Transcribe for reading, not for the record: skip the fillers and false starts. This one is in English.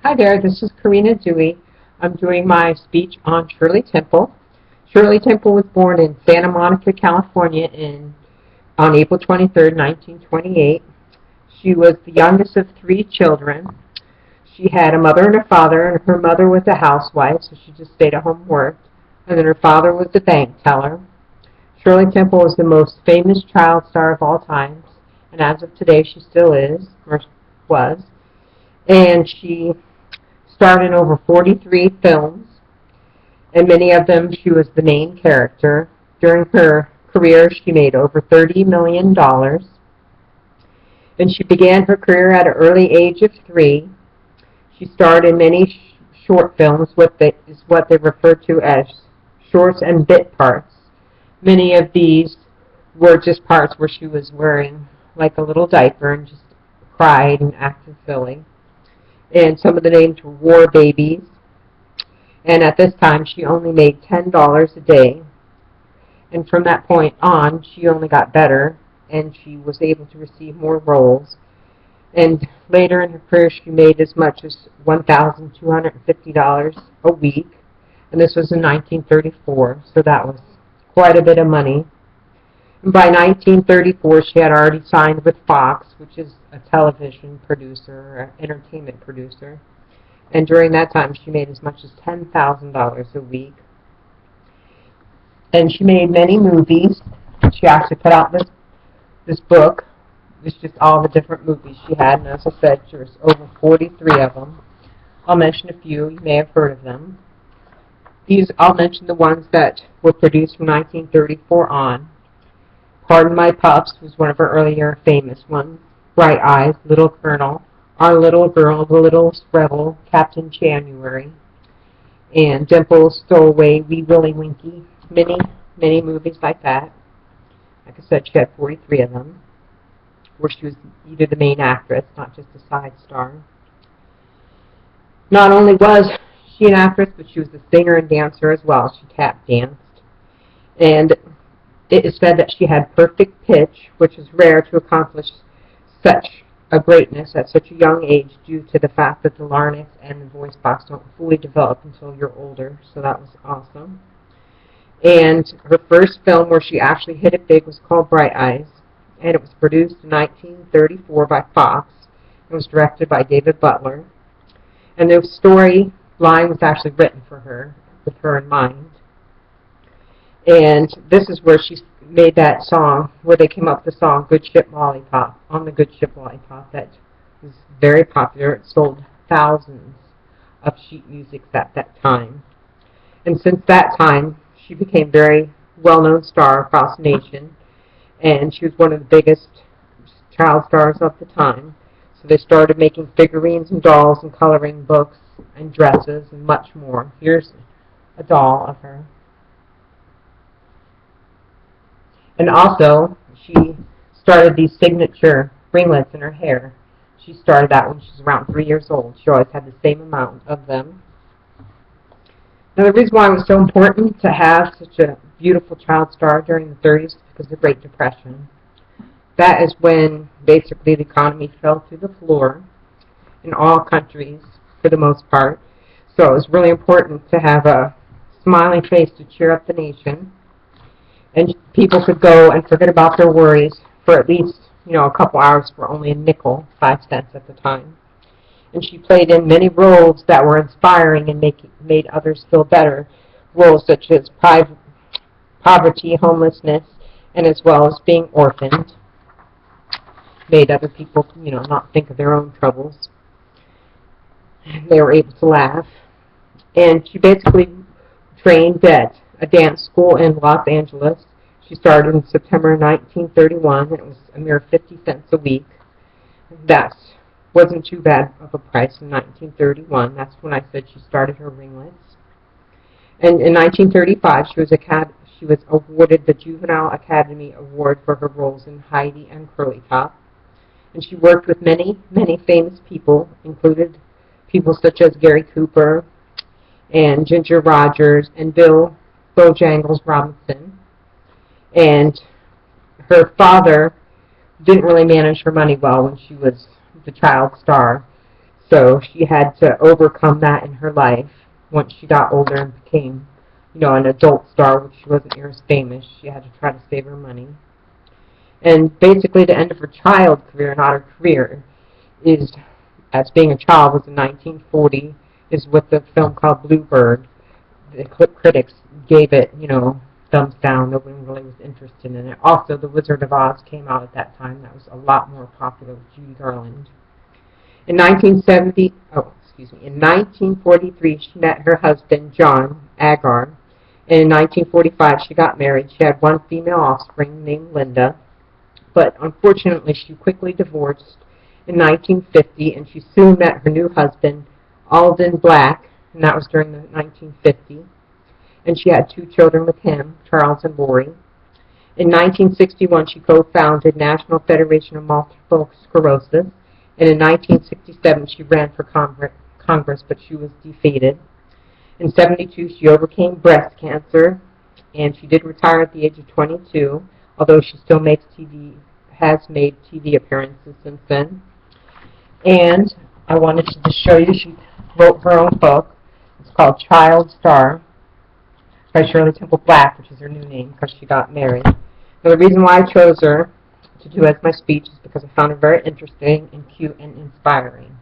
Hi there, this is Karina Dewey. I'm doing my speech on Shirley Temple. Shirley Temple was born in Santa Monica, California on April 23rd, 1928. She was the youngest of three children. She had a mother and a father, and her mother was a housewife, so she just stayed at home and worked. And then her father was a bank teller. Shirley Temple is the most famous child star of all times, and as of today she still is, or was. And she starred in over 43 films, and many of them she was the main character. During her career, she made over $30 million, and she began her career at an early age of 3. She starred in many short films, what they refer to as shorts and bit parts. Many of these were just parts where she was wearing like a little diaper and just cried and acted silly. And some of the names were War Babies. And at this time, she only made $10 a day. And from that point on, she only got better, and she was able to receive more roles. And later in her career, she made as much as $1,250 a week. And this was in 1934, so that was quite a bit of money. And by 1934, she had already signed with Fox, which is a television producer, or entertainment producer. And during that time, she made as much as $10,000 a week. And she made many movies. She actually put out this book. It's just all the different movies she had. And as I said, there's over 43 of them. I'll mention a few. You may have heard of them. I'll mention the ones that were produced from 1934 on. Pardon My Pups was one of her earlier famous ones. Bright Eyes, Little Colonel, Our Little Girl, The Littlest Rebel, Captain January, and Dimples, Stowaway, Wee Willie Winkie. Many movies like that. Like I said, she had 43 of them, where she was either the main actress, not just a side star. Not only was she an actress, but she was a singer and dancer as well. She tap danced. And it is said that she had perfect pitch, which is rare to accomplish such a greatness at such a young age due to the fact that the larynx and the voice box don't fully develop until you're older, so that was awesome. And her first film where she actually hit it big was called Bright Eyes, and it was produced in 1934 by Fox. It was directed by David Butler, and the storyline was actually written for her, with her in mind. And this is where she made that song, where they came up with the song Good Ship Lollipop, on the Good Ship Lollipop, that was very popular. It sold thousands of sheet music at that time. And since that time, she became a very well-known star across the nation, and she was one of the biggest child stars of the time. So they started making figurines and dolls and coloring books and dresses and much more. Here's a doll of her. And also, she started these signature ringlets in her hair. She started that when she was around 3 years old. She always had the same amount of them. Now, the reason why it was so important to have such a beautiful child star during the 30s is because of the Great Depression. That is when basically the economy fell through the floor in all countries for the most part. So it was really important to have a smiling face to cheer up the nation. And people could go and forget about their worries for at least, a couple hours for only a nickel, 5 cents at the time. And she played in many roles that were inspiring and made others feel better. Roles such as poverty, homelessness, and as well as being orphaned. Made other people, not think of their own troubles. They were able to laugh. And she basically trained at a dance school in Los Angeles. She started in September 1931, and it was a mere 50 cents a week. That wasn't too bad of a price in 1931. That's when I said she started her ringlets. And in 1935, she was awarded the Juvenile Academy Award for her roles in Heidi and Curly Top. And she worked with many famous people, included people such as Gary Cooper and Ginger Rogers and Bojangles Robinson. And her father didn't really manage her money well when she was the child star. So she had to overcome that in her life once she got older and became, an adult star, which she wasn't near as famous. She had to try to save her money. And basically the end of her child career, not her career, is, as being a child, was in 1940, is with the film called Bluebird. The critics gave it, thumbs down. Nobody really was interested in it. Also, The Wizard of Oz came out at that time. That was a lot more popular with Judy Garland. In 1943, she met her husband, John Agar, and in 1945, she got married. She had one female offspring named Linda, but unfortunately, she quickly divorced in 1950, and she soon met her new husband, Alden Black, and that was during the 1950s. And she had 2 children with him, Charles and Lori. In 1961, she co-founded National Federation of Multiple Sclerosis, and in 1967, she ran for Congress, but she was defeated. In 1972, she overcame breast cancer, and she did retire at the age of 22, although she still has made TV appearances since then. And I wanted to just show you, she wrote her own book. It's called Child Star by Shirley Temple Black, which is her new name because she got married. Now, the reason why I chose her to do as my speech is because I found her very interesting and cute and inspiring.